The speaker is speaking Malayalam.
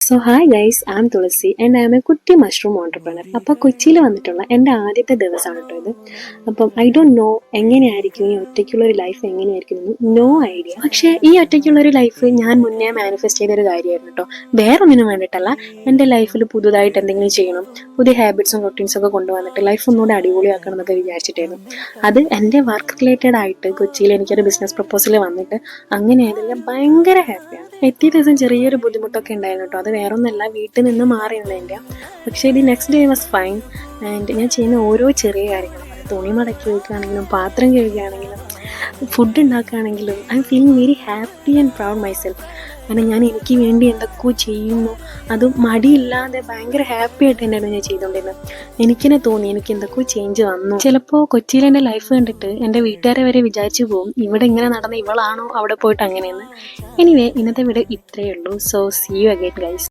So hi guys, I am Thulasi and I am a കുട്ടി മഷ്റൂം ഓൺടർപ്രണർ. അപ്പോൾ കൊച്ചിയിൽ വന്നിട്ടുള്ള എൻ്റെ ആദ്യത്തെ ദിവസമാണ് കേട്ടോ ഇത്. അപ്പം ഐ ഡോണ്ട് നോ എങ്ങനെയായിരിക്കും ഈ ഒറ്റയ്ക്കുള്ളൊരു ലൈഫ്, എങ്ങനെയായിരിക്കും എന്ന് നോ ഐഡിയ. പക്ഷേ ഈ ഒറ്റയ്ക്കുള്ളൊരു ലൈഫ് ഞാൻ മുന്നേ മാനിഫെസ്റ്റ് ചെയ്തൊരു കാര്യമായിരുന്നു കേട്ടോ. വേറെ ഒന്നിനും വേണ്ടിയിട്ടല്ല, എൻ്റെ ലൈഫിൽ പുതുതായിട്ട് എന്തെങ്കിലും ചെയ്യണം, പുതിയ ഹാബിറ്റ്സും റൊട്ടീൻസും ഒക്കെ കൊണ്ടുവന്നിട്ട് ലൈഫ് ഒന്നുകൂടെ അടിപൊളിയാക്കണം എന്നൊക്കെ വിചാരിച്ചിട്ടായിരുന്നു. അത് എൻ്റെ വർക്ക് റിലേറ്റഡ് ആയിട്ട് കൊച്ചിയിൽ എനിക്കൊരു ബിസിനസ് പ്രപ്പോസൽ വന്നിട്ട് അങ്ങനെയായത് ഞാൻ ഭയങ്കര ഹാപ്പിയാണ്. എത്തിയ ദിവസം ചെറിയൊരു ബുദ്ധിമുട്ടൊക്കെ ഉണ്ടായിരുന്നു കേട്ടോ. അത് വേറെ ഒന്നല്ല, വീട്ടിൽ നിന്ന് മാറിയാണ് എൻ്റെ. പക്ഷേ ഇത് next day was fine. And ഞാൻ ചെയ്യുന്ന ഓരോ ചെറിയ കാര്യങ്ങളും, തുണി മടക്കി വയ്ക്കുകയാണെങ്കിലും, പാത്രം കഴുകുകയാണെങ്കിലും, ഫുഡ് ഉണ്ടാക്കുകയാണെങ്കിലും, I am feeling very happy and proud myself. കാരണം ഞാൻ എനിക്ക് വേണ്ടി എന്തൊക്കെയോ ചെയ്യുന്നു, അതും മടിയില്ലാതെ ഭയങ്കര ഹാപ്പി ആയിട്ട് തന്നെയാണ് ഞാൻ ചെയ്തുകൊണ്ടിരുന്നത്. എനിക്കെന്നെ തോന്നി എനിക്ക് എന്തൊക്കെയോ ചേഞ്ച് വന്നു. ചിലപ്പോൾ കൊച്ചിയിൽ എൻ്റെ ലൈഫ് കണ്ടിട്ട് എൻ്റെ വീട്ടുകാരെ വരെ വിചാരിച്ചു പോകും, ഇവിടെ ഇങ്ങനെ നടന്ന ഇവളാണോ അവിടെ പോയിട്ട് അങ്ങനെയെന്ന്. എനിവേ, ഇന്നത്തെ വീഡിയോ ഇത്രയേ ഉള്ളൂ. So see you again guys.